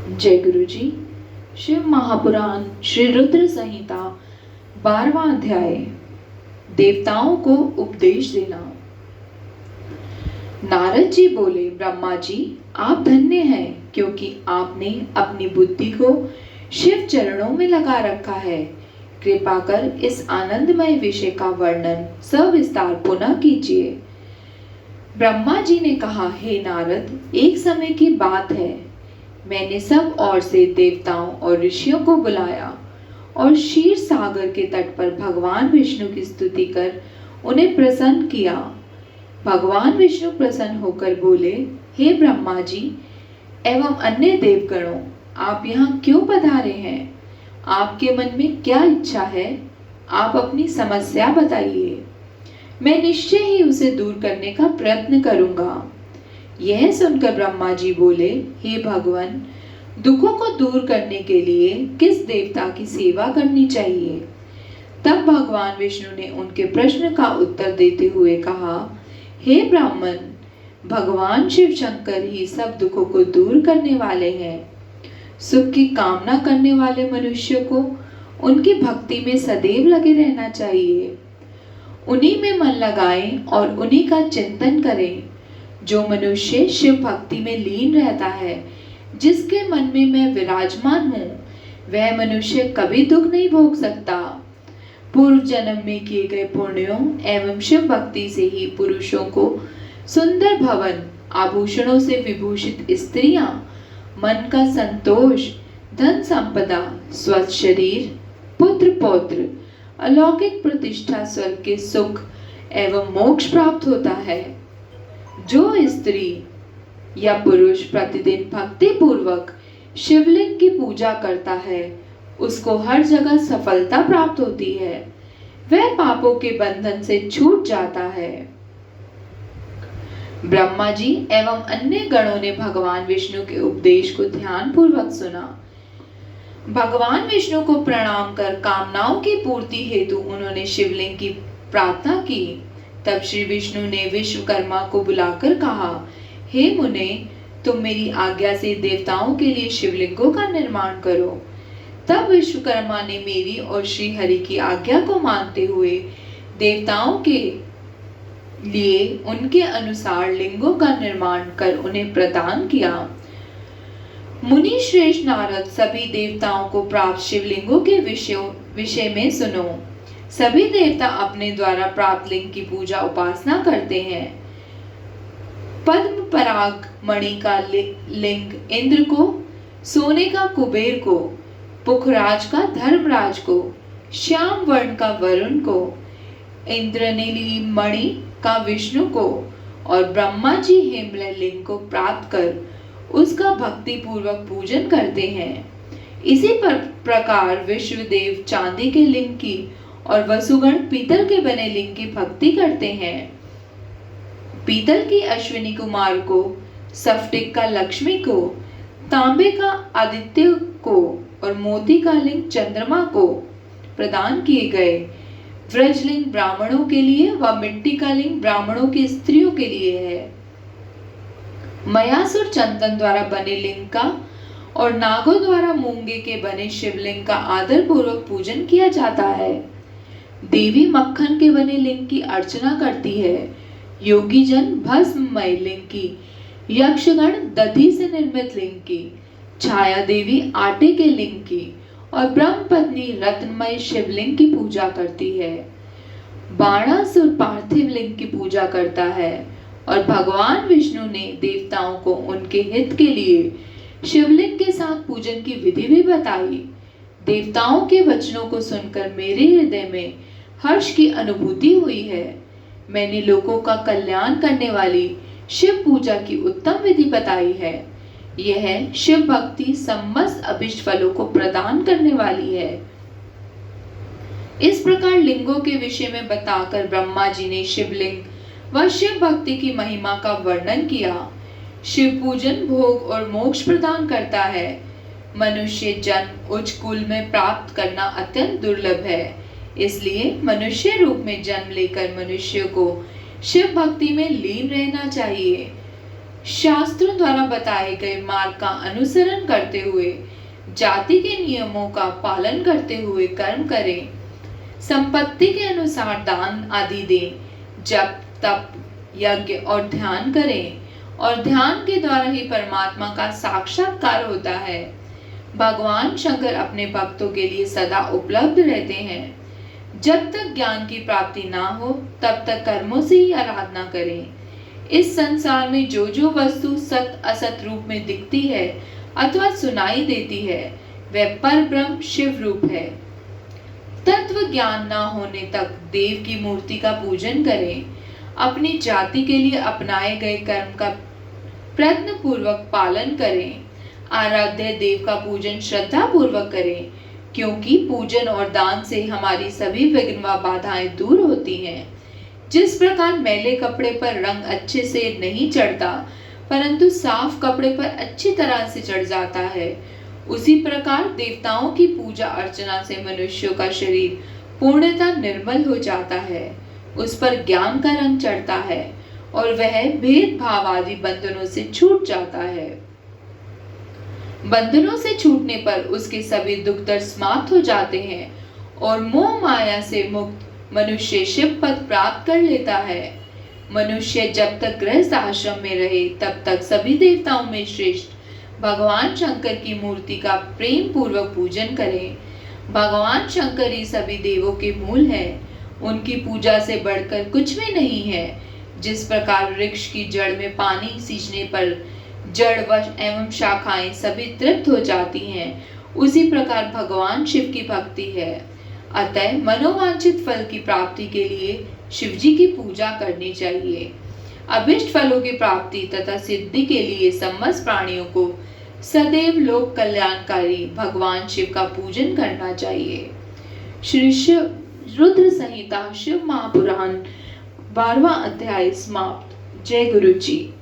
जय गुरु जी। शिव महापुराण श्री रुद्र संहिता 12वां अध्याय। देवताओं को उपदेश देना। नारद जी बोले, ब्रह्मा जी आप धन्य हैं, क्योंकि आपने अपनी बुद्धि को शिव चरणों में लगा रखा है। कृपा कर इस आनंदमय विषय का वर्णन सविस्तार पुनः कीजिए। ब्रह्मा जी ने कहा, हे नारद, एक समय की बात है, मैंने सब ओर से देवताओं और ऋषियों को बुलाया और क्षीर सागर के तट पर भगवान विष्णु की स्तुति कर उन्हें प्रसन्न किया। भगवान विष्णु प्रसन्न होकर बोले, हे ब्रह्मा जी एवं अन्य देवगणों, आप यहाँ क्यों पधारे हैं? आपके मन में क्या इच्छा है? आप अपनी समस्या बताइए, मैं निश्चय ही उसे दूर करने का प्रयत्न करूंगा। यह सुनकर ब्रह्मा जी बोले, हे भगवान, दुखों को दूर करने के लिए किस देवता की सेवा करनी चाहिए? तब भगवान विष्णु ने उनके प्रश्न का उत्तर देते हुए कहा, हे ब्राह्मण, भगवान शिव शंकर ही सब दुखों को दूर करने वाले हैं। सुख की कामना करने वाले मनुष्य को उनकी भक्ति में सदैव लगे रहना चाहिए। उन्हीं में मन लगाएं और उन्हीं का चिंतन करें। जो मनुष्य शिव भक्ति में लीन रहता है, जिसके मन में मैं विराजमान हूँ, वह मनुष्य कभी दुख नहीं भोग सकता। पूर्व जन्म में किए गए पुण्यों एवं शिव भक्ति से ही पुरुषों को सुंदर भवन, आभूषणों से विभूषित स्त्रियां, मन का संतोष, धन संपदा, स्वस्थ शरीर, पुत्र पौत्र, अलौकिक प्रतिष्ठा, स्वर्ग के सुख एवं मोक्ष प्राप्त होता है। जो स्त्री या पुरुष प्रतिदिन भक्ति पूर्वक शिवलिंग की पूजा करता है, उसको हर जगह सफलता प्राप्त होती है। वह पापों के बंधन से छूट जाता है। ब्रह्मा जी एवं अन्य गणों ने भगवान विष्णु के उपदेश को ध्यान पूर्वक सुना। भगवान विष्णु को प्रणाम कर कामनाओं की पूर्ति हेतु उन्होंने शिवलिंग की प्रार्थना की। तब श्री विष्णु ने विश्वकर्मा को बुलाकर कहा, हे मुने, तुम मेरी आज्ञा से देवताओं के लिए शिवलिंगों का निर्माण करो। तब विश्वकर्मा ने मेरी और श्री हरि की आज्ञा को मानते हुए देवताओं के लिए उनके अनुसार लिंगों का निर्माण कर उन्हें प्रदान किया। मुनि श्रेष्ठ नारद, सभी देवताओं को प्राप्त शिवलिंगों के विषय में सुनो। सभी देवता अपने द्वारा प्राप्त लिंग की पूजा उपासना करते हैं। पद्म पराग मणि का लिंग इंद्र को, सोने का कुबेर को, पुखराज का धर्मराज को, श्याम वर्ण का वरुण को, इंद्रनीली मणि का विष्णु को और ब्रह्मा जी हेमलय लिंग को प्राप्त कर उसका भक्ति पूर्वक पूजन करते हैं। इसी प्रकार विश्वदेव चांदी के लिंग की और वसुगण पीतल के बने लिंग की भक्ति करते हैं। पीतल की अश्विनी कुमार को, स्फटिक का लक्ष्मी को, तांबे का आदित्य को और मोती का लिंग चंद्रमा को प्रदान किए गए। व्रजलिंग ब्राह्मणों के लिए व मिट्टी का लिंग ब्राह्मणों की स्त्रियों के लिए है। मयासुर चंदन द्वारा बने लिंग का और नागों द्वारा मूंगे के बने शिवलिंग का आदर पूर्वक पूजन किया जाता है। देवी मक्खन के बने लिंग की अर्चना करती है। योगी जन भस्ममय लिंग की, यक्षगण दधि से निर्मित लिंग की, छाया देवी आटे के लिंग की और ब्रह्म पत्नी रत्नमय शिवलिंग की पूजा करती है। बाणासुर पार्थिव लिंग की पूजा करता है और भगवान विष्णु ने देवताओं को उनके हित के लिए शिवलिंग के साथ पूजन की विधि भी बताई। देवताओं के वचनों को सुनकर मेरे हृदय में हर्ष की अनुभूति हुई है। मैंने लोगों का कल्याण करने वाली शिव पूजा की उत्तम विधि बताई है। यह शिव भक्ति समस्त अभिष्ट फलों को प्रदान करने वाली है। इस प्रकार लिंगों के विषय में बताकर ब्रह्मा जी ने शिवलिंग व शिव भक्ति की महिमा का वर्णन किया। शिव पूजन भोग और मोक्ष प्रदान करता है। मनुष्य जन्म उच्च कुल में प्राप्त करना अत्यंत दुर्लभ है, इसलिए मनुष्य रूप में जन्म लेकर मनुष्य को शिव भक्ति में लीन रहना चाहिए। शास्त्रों द्वारा बताए गए मार्ग का अनुसरण करते हुए, जाति के नियमों का पालन करते हुए कर्म करें, संपत्ति के अनुसार दान आदि दें, जप तप यज्ञ और ध्यान करें, और ध्यान के द्वारा ही परमात्मा का साक्षात्कार होता है। भगवान शंकर अपने भक्तों के लिए सदा उपलब्ध रहते हैं। जब तक ज्ञान की प्राप्ति ना हो तब तक कर्मों से ही आराधना करें। इस संसार में जो जो वस्तु सत असत रूप में दिखती है अथवा सुनाई देती है, वह पर ब्रह्म शिव रूप है। तत्व ज्ञान ना होने तक देव की मूर्ति का पूजन करें। अपनी जाति के लिए अपनाए गए कर्म का प्रयत्न पूर्वक पालन करें। आराध्य देव का पूजन श्रद्धा पूर्वक करें, क्योंकि पूजन और दान से हमारी सभी विघ्न व बाधाएं दूर होती हैं। जिस प्रकार मैले कपड़े पर रंग अच्छे से नहीं चढ़ता, परंतु साफ कपड़े पर अच्छी तरह से चढ़ जाता है, उसी प्रकार देवताओं की पूजा अर्चना से मनुष्यों का शरीर पूर्णतः निर्मल हो जाता है, उस पर ज्ञान का रंग चढ़ता है और वह भेदभाव आदि बंधनों से छूट जाता है। बंधनों से छूटने पर उसके सभी दुख दर्द समाप्त हो जाते हैं और मोह माया से मुक्त मनुष्य शिव पद प्राप्त कर लेता है। मनुष्य जब तक गृहस्थ आश्रम में रहे तब तक सभी देवताओं में श्रेष्ठ भगवान शंकर की मूर्ति का प्रेम पूर्वक पूजन करें। भगवान शंकर ही सभी देवों के मूल हैं। उनकी पूजा से बढ़कर कुछ भी नहीं है। जिस प्रकार वृक्ष की जड़ में पानी सींचने पर जड़ एवं शाखाएं सभी तृप्त हो जाती हैं, उसी प्रकार भगवान शिव की भक्ति है। अतः मनोवांछित फल की प्राप्ति के लिए शिव जी की पूजा करनी चाहिए। अभिष्ट फलों की प्राप्ति तथा सिद्धि के लिए समस्त प्राणियों को सदैव लोक कल्याणकारी भगवान शिव का पूजन करना चाहिए। श्री शिव रुद्र संहिता शिव महापुराण 12वां अध्याय समाप्त। जय गुरु जी।